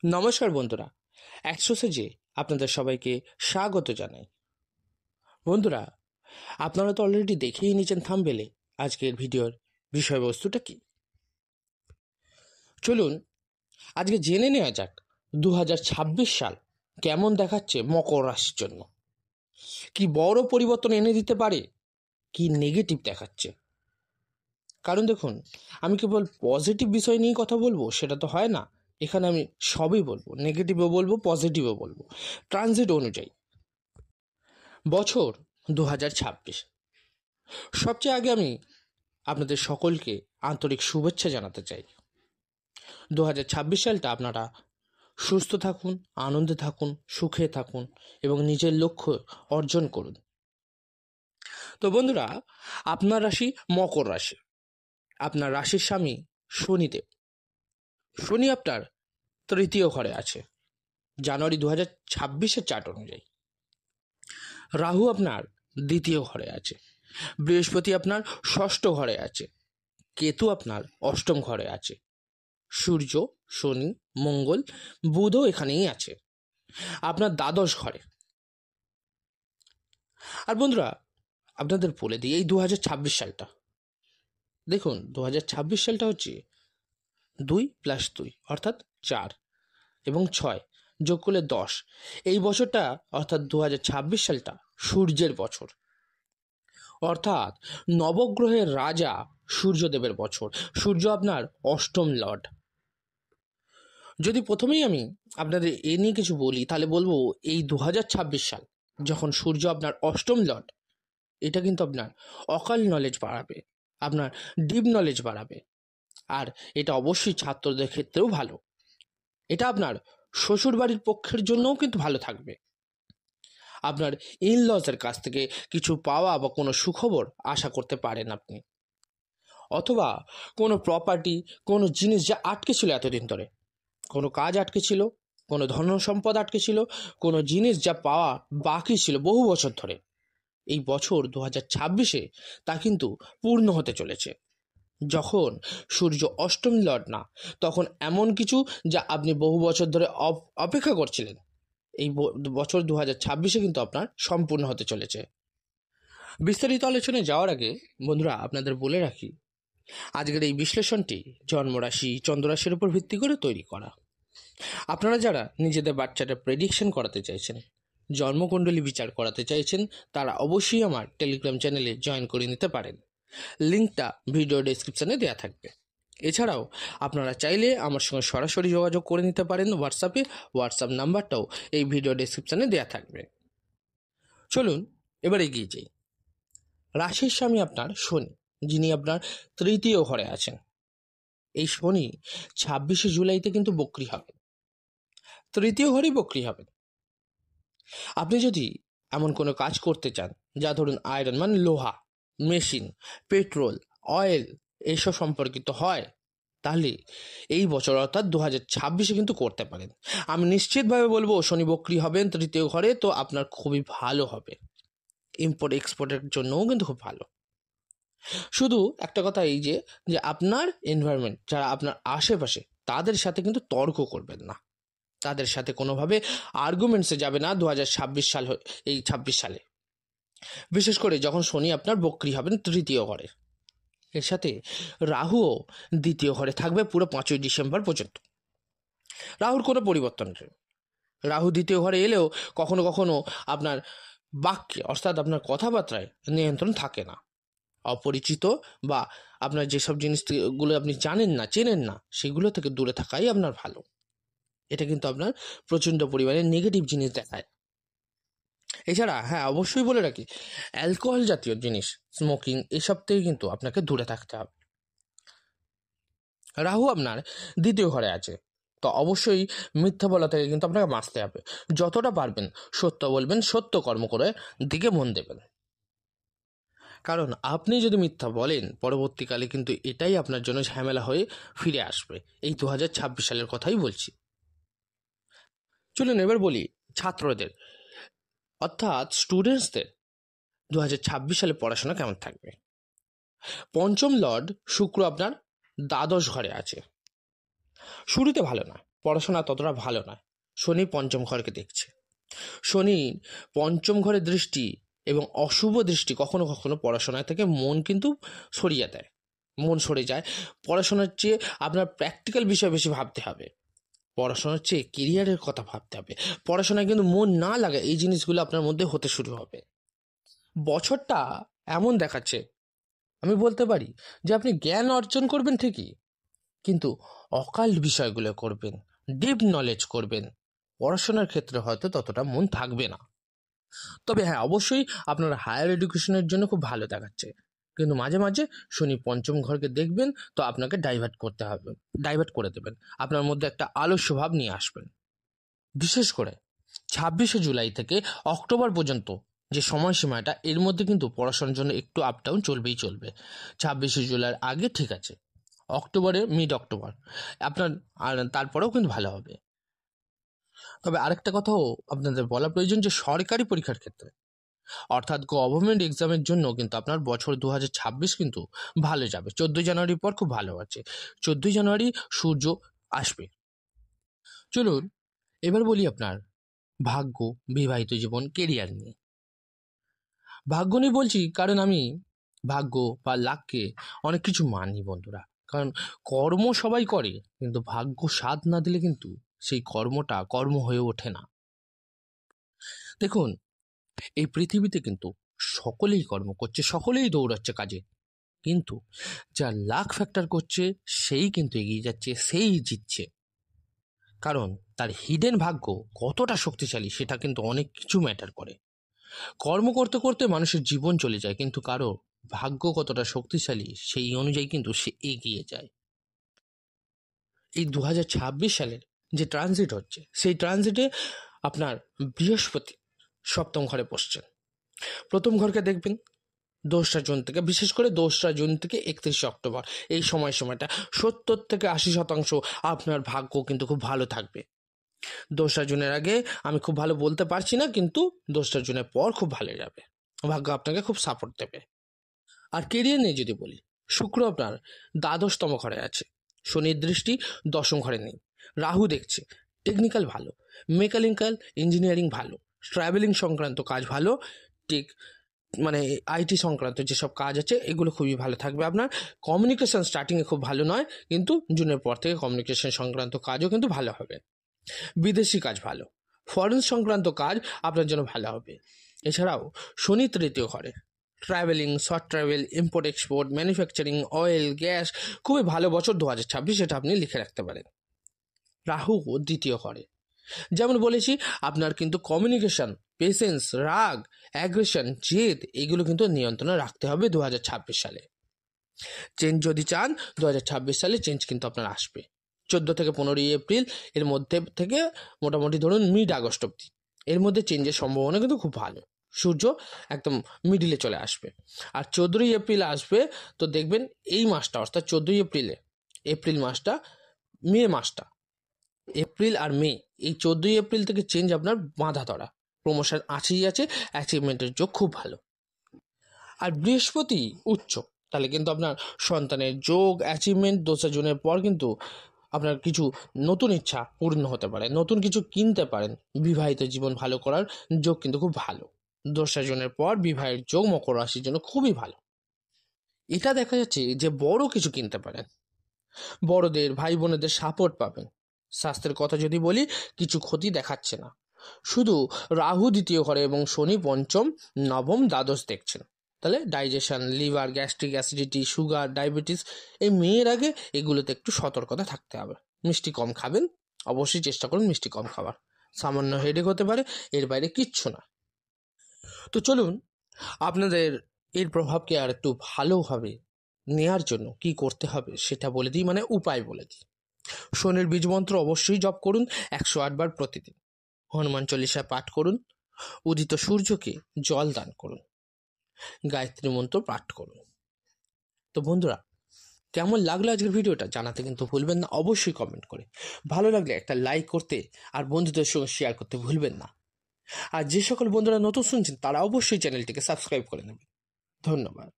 নমস্কার বন্ধুরা, অ্যাক্সোসেজে আপনাদের সবাইকে স্বাগত জানাই। বন্ধুরা, আপনারা তো অলরেডি দেখেই নিয়েছেন থাম্বনেলে আজকের ভিডিওর বিষয়বস্তুটা কি। চলুন আজকে জেনে নেওয়া যাক 2026 সাল কেমন দেখাচ্ছে মকর রাশির জন্য। কি বড় পরিবর্তন এনে দিতে পারে, কি নেগেটিভ দেখাচ্ছে। কারণ দেখুন, আমি কেবল পজিটিভ বিষয় নিয়ে কথা বলবো সেটা তো হয় না। এখানে আমি সবই বলবো, নেগেটিভও বলবো, পজিটিভও বলবো, ট্রানজিট অনুযায়ী। বছর 2026, সবচেয়ে আগে আমি আপনাদের সকলকে আন্তরিক শুভেচ্ছা জানাতে চাই। 2026 সালটা আপনারা সুস্থ থাকুন, আনন্দে থাকুন, সুখে থাকুন এবং নিজের লক্ষ্য অর্জন করুন। তো বন্ধুরা, আপনার রাশি মকর রাশি। আপনার রাশির স্বামী শনিদেব। শনি আপনার তৃতীয় ঘরে আছে জানুয়ারি 2026-এর চার্ট অনুযায়ী। রাহু আপনার দ্বিতীয় ঘরে আছে, বৃহস্পতি আপনার ষষ্ঠ ঘরে আছে, কেতু আপনার অষ্টম ঘরে আছে, সূর্য, শনি, মঙ্গল, বুধও এখানেই আছে আপনার দ্বাদশ ঘরে। আর বন্ধুরা, আপনাদের বলে দিই, এই 2026 সালটা দেখুন, 2026 সালটা হচ্ছে 2+2 অর্থাৎ 4 এবং 6 যোগ করলে 10। এই বছরটা অর্থাৎ 2026 সালটা সূর্যের বছর, অর্থাৎ নবগ্রহের রাজা সূর্যদেবের বছর। সূর্য আপনার অষ্টম লর্ড। যদি প্রথমেই আমি আপনাদের এ নিয়ে কিছু বলি, তাহলে বলবো এই 2026 সাল যখন সূর্য আপনার অষ্টম লর্ড, এটা কিন্তু আপনার অকাল নলেজ বাড়াবে, আপনার ডিপ নলেজ বাড়াবে। আর এটা অবশ্যই ছাত্রদের ক্ষেত্রেও ভালো। এটা আপনার শ্বশুর বাড়ির পক্ষের জন্যও কিন্তু ভালো থাকবে। আপনার ইনলসের কাছ থেকে কিছু পাওয়া বা কোনো সুখবর আশা করতে পারেন আপনি, অথবা কোনো প্রপার্টি, কোনো জিনিস যা আটকে ছিল এতদিন ধরে, কোনো কাজ আটকে ছিল, কোনো ধন সম্পদ আটকে ছিল, কোনো জিনিস যা পাওয়া বাকি ছিল বহু বছর ধরে, এই বছর 2026-এ তা কিন্তু পূর্ণ হতে চলেছে। যখন সূর্য অষ্টম লর্ড না, তখন এমন কিছু যা আপনি বহু বছর ধরে অপেক্ষা করছিলেন, এই বছর 2026-এ কিন্তু আপনার সম্পূর্ণ হতে চলেছে। বিস্তারিত আলোচনায় যাওয়ার আগে বন্ধুরা, আপনাদের বলে রাখি, আজকের এই বিশ্লেষণটি জন্মরাশি, চন্দ্ররাশির উপর ভিত্তি করে তৈরি করা। আপনারা যারা নিজেদের বাচ্চাটা প্রেডিকশন করাতে চাইছেন, জন্মকুণ্ডলী বিচার করাতে চাইছেন, তারা অবশ্যই আমার টেলিগ্রাম চ্যানেলে জয়েন করে নিতে পারেন। লিঙ্কটা ভিডিও ডেসক্রিপশানে দেওয়া থাকবে। এছাড়াও আপনারা চাইলে আমার সঙ্গে সরাসরি যোগাযোগ করে নিতে পারেন হোয়াটসঅ্যাপে। হোয়াটসঅ্যাপ নাম্বারটাও এই ভিডিও ডেসক্রিপশানে দেওয়া থাকবে। চলুন এবার এগিয়ে যাই। রাশির স্বামী আপনার শনি, যিনি আপনার তৃতীয় ঘরে আছেন। এই শনি 26শে জুলাইতে কিন্তু বক্রি হবেন, তৃতীয় ঘরেই বক্রি হবেন। আপনি যদি এমন কোনো কাজ করতে চান যা ধরুন আয়রন মানে লোহা, মেশিন, পেট্রোল, অয়েল এসব সম্পর্কিত হয়, তাহলে এই বছর অর্থাৎ 2026-এ কিন্তু করতে পারেন। আমি নিশ্চিতভাবে বলবো শনি বক্রি হবেন তৃতীয় ঘরে, তো আপনার খুবই ভালো হবে। ইম্পোর্ট এক্সপোর্টের জন্যও কিন্তু খুব ভালো। শুধু একটা কথা এই যে আপনার এনভায়রনমেন্ট, যারা আপনার আশেপাশে, তাদের সাথে কিন্তু তর্ক করবেন না, তাদের সাথে কোনোভাবে আর্গুমেন্টসে যাবে না 2026 সাল, এই 26 সালে, বিশেষ করে যখন শনি আপনার বক্রি হবেন তৃতীয় ঘরে। এর সাথে রাহুও দ্বিতীয় ঘরে থাকবে পুরো 5ই ডিসেম্বর পর্যন্ত। রাহুর কোনো পরিবর্তন নেই। রাহু দ্বিতীয় ঘরে এলেও কখনো কখনো আপনার বাক্যে অর্থাৎ আপনার কথাবার্তায় নিয়ন্ত্রণ থাকে না। অপরিচিত বা আপনার যেসব জিনিসগুলো আপনি জানেন না, চেনেন না, সেগুলো থেকে দূরে থাকাই আপনার ভালো। এটা কিন্তু আপনার প্রচণ্ড পরিমাণে নেগেটিভ জিনিস দেখায়। এছাড়া হ্যাঁ, অবশ্যই বলে রাখি, অ্যালকোহল জাতীয় জিনিস, স্মোকিং, এসব থেকে কিন্তু আপনাকে দূরে থাকতে হবে। রাহু আপনার দ্বিতীয় ঘরে আছে, তো অবশ্যই মিথ্যা বলা থেকে কিন্তু আপনাকে বাঁচতে হবে। যতটা পারবেন সত্য বলবেন, সত্য কর্ম করে দিকে মন দেবেন। কারণ আপনি যদি মিথ্যা বলেন, পরবর্তীকালে কিন্তু এটাই আপনার জন্য ঝামেলা হয়ে ফিরে আসবে। এই 2026 সালের কথাই বলছি। চলুন এবার বলি ছাত্রদের অর্থাৎ স্টুডেন্টসদের 2026 সালে পড়াশোনা কেমন থাকবে। পঞ্চম লর্ড শুক্র আপনার দ্বাদশ ঘরে আছে। শুরুতে ভালো না, পড়াশোনা ততটা ভালো নয়। শনি পঞ্চম ঘরকে দেখছে। শনি পঞ্চম ঘরের দৃষ্টি এবং অশুভ দৃষ্টি কখনো কখনো পড়াশোনা থেকে মন কিন্তু সরিয়ে দেয়, মন সরে যায়। পড়াশোনার চেয়ে আপনার প্র্যাকটিক্যাল বিষয় বেশি ভাবতে হবে, পড়াশোনার চেয়ে কেরিয়ারের কথা ভাবতে হবে। পড়াশোনায় কিন্তু মন না লাগে, এই জিনিসগুলো আপনার মধ্যে হতে শুরু হবে। বছরটা এমন দেখাচ্ছে, আমি বলতে পারি যে আপনি জ্ঞান অর্জন করবেন ঠিকই, কিন্তু অকাল্ট বিষয়গুলো করবেন, ডিপ নলেজ করবেন। পড়াশোনার ক্ষেত্রে হয়তো ততটা মন থাকবে না। তবে হ্যাঁ, অবশ্যই আপনার হায়ার এডুকেশনের জন্য খুব ভালো দেখাচ্ছে, কিন্তু মাঝে মাঝে শনি পঞ্চম ঘরকে দেখবেন তো আপনাকে ডাইভার্ট করতে হবে, ডাইভার্ট করে দেবেন, আপনার মধ্যে একটা আলস্য ভাব নিয়ে আসবেন। বিশেষ করে 26শে জুলাই থেকে অক্টোবর পর্যন্ত যে সময়সীমাটা, এর মধ্যে কিন্তু পড়াশোনার জন্য একটু আপ ডাউন চলবেই চলবে। 26শে জুলাইয়ের আগে ঠিক আছে, অক্টোবরে মিড অক্টোবর আপনার আর তারপরেও কিন্তু ভালো হবে। তবে আরেকটা কথাও আপনাদের বলা প্রয়োজন যে সরকারি পরীক্ষার ক্ষেত্রে, অর্থাৎ গভর্নমেন্ট এক্সামের জন্য কিন্তু আপনার বছর 2026 কিন্তু ভালো যাবে। 14 জানুয়ারির পর খুব ভালো আছে। 14 জানুয়ারি সূর্য আসবে। চলুন এবার বলি আপনার ভাগ্য, বিবাহিত জীবন, কেরিয়ার নিয়ে। ভাগ্য নিয়ে বলছি কারণ আমি ভাগ্য বা লাককে অনেক কিছু মানি বন্ধুরা। কারণ কর্ম সবাই করে, কিন্তু ভাগ্য সাথ না দিলে কিন্তু সেই কর্মটা কর্ম হয়ে ওঠে না। দেখুন, এই পৃথিবীতে কিন্তু সকলেই কর্ম করছে, সকলেই দৌড়াচ্ছে কাজে, কিন্তু যা লাক ফ্যাক্টর করছে সেই কিন্তু এগিয়ে যাচ্ছে, সেই জিতছে। কারণ তার হিডেন ভাগ্য কতটা শক্তিশালী সেটা কিন্তু অনেক কিছু ম্যাটার করে। কর্ম করতে করতে মানুষের জীবন চলে যায়, কিন্তু কারো ভাগ্য কতটা শক্তিশালী সেই অনুযায়ী কিন্তু সে এগিয়ে যায়। এই 2026 সালের যে ট্রানজিট হচ্ছে, সেই ট্রানজিটে আপনার বৃহস্পতি সপ্তম ঘরে বসছেন। প্রথম ঘরকে দেখবেন 2রা জুন থেকে, বিশেষ করে 2রা জুন থেকে 31শে অক্টোবর, এই সময়টা 70 থেকে 80% আপনার ভাগ্য কিন্তু খুব ভালো থাকবে। 2রা জুনের আগে আমি খুব ভালো বলতে পারছি না, কিন্তু 2রা জুনের পর খুব ভালো যাবে, ভাগ্য আপনাকে খুব সাপোর্ট দেবে। আর কেরিয়ার নিয়ে যদি বলি, শুক্র আপনার 12তম ঘরে আছে, শনির দৃষ্টি 10ম ঘরে নেই, রাহু দেখছে। টেকনিক্যাল ভালো, মেকানিক্যাল ইঞ্জিনিয়ারিং ভালো, ট্রাভেলিং সংক্রান্ত কাজ ভালো, টেক মানে আইটি সংক্রান্ত যেসব কাজ আছে এগুলো খুবই ভালো থাকবে আপনার। কমিউনিকেশন স্টার্টিংয়ে খুব ভালো নয়, কিন্তু জুনের পর থেকে কমিউনিকেশন সংক্রান্ত কাজও কিন্তু ভালো হবে। বিদেশি কাজ ভালো, ফরেন সংক্রান্ত কাজ আপনার জন্য ভালো হবে। এছাড়াও শনি 3য় ঘরে, travelling, short travel, import export, manufacturing, oil, gas, খুবই ভালো বছর 2026, এটা আপনি লিখে রাখতে পারেন। রাহু 2য় ঘরে, যেমন বলেছি আপনার কিন্তু কমিউনিকেশন, পেশেন্স, রাগ, অ্যাগ্রেশন, জেদ, এগুলো কিন্তু নিয়ন্ত্রণে রাখতে হবে 2026 সালে। চেঞ্জ যদি চান 2026 সালে চেঞ্জ কিন্তু আপনার আসবে। 14 থেকে 15 এপ্রিল এর মধ্যে থেকে মোটামুটি ধরুন মিড আগস্ট অব্দি, এর মধ্যে চেঞ্জের সম্ভাবনা কিন্তু খুব ভালো। সূর্য একদম মিডিলে চলে আসবে। আর 14 এপ্রিল আসবে, তো দেখবেন এই মাসটা, অর্থাৎ 14 এপ্রিলে, এপ্রিল মাসটা, মে মাসটা, এপ্রিল আর মে, এই 14 এপ্রিল থেকে চেঞ্জ আপনার বাঁধা ধরা, প্রমোশন আছেই আছে, অ্যাচিভমেন্টের যোগ খুব ভালো। আর বৃহস্পতি উচ্চ, তাহলে কিন্তু আপনার সন্তানের যোগ, অ্যাচিভমেন্ট। 2রা জুনের পর কিন্তু আপনার কিছু নতুন ইচ্ছা পূর্ণ হতে পারে, নতুন কিছু কিনতে পারেন, বিবাহিত জীবন ভালো করার যোগ কিন্তু খুব ভালো। 2রা জুনের পর বিবাহের যোগ মকর রাশির জন্য খুবই ভালো। এটা দেখা যাচ্ছে যে বড় কিছু কিনতে পারেন, বড়দের, ভাই বোনেদের সাপোর্ট পাবেন। স্বাস্থ্যের কথা যদি বলি, কিছু ক্ষতি দেখাচ্ছে না। শুধু রাহু 2য় ঘরে এবং শনি 5ম, 9ম, দ্বাদশ দেখছেন, তাহলে digestion, liver, gastric acidity, sugar, diabetes, এই মেয়ের আগে এগুলোতে একটু সতর্কতা থাকতে হবে। মিষ্টি কম খাবেন, অবশ্যই চেষ্টা করুন মিষ্টি কম খাবার। সামান্য হেডেক হতে পারে, এর বাইরে কিচ্ছু না। তো চলুন আপনাদের এর প্রভাবকে আর একটু ভালোভাবে নেয়ার জন্য কি করতে হবে সেটা বলে দিই, মানে উপায় বলে দিই। শনির বীজ মন্ত্র অবশ্যই জপ করুন 108 বার প্রতিদিন। হনুমান চল্লিশা পাঠ করুন, উদিত সূর্যকে জল দান করুন, গায়ত্রী মন্ত্র পাঠ করুন। তো বন্ধুরা, কেমন লাগলো আজকের ভিডিওটা জানাতে কিন্তু ভুলবেন না, অবশ্যই কমেন্ট করে। ভালো লাগলে একটা লাইক করতে আর বন্ধুদের সঙ্গে শেয়ার করতে ভুলবেন না। আর যে সকল বন্ধুরা নতুন শুনছেন তারা অবশ্যই চ্যানেলটিকে সাবস্ক্রাইব করে নেবেন। ধন্যবাদ।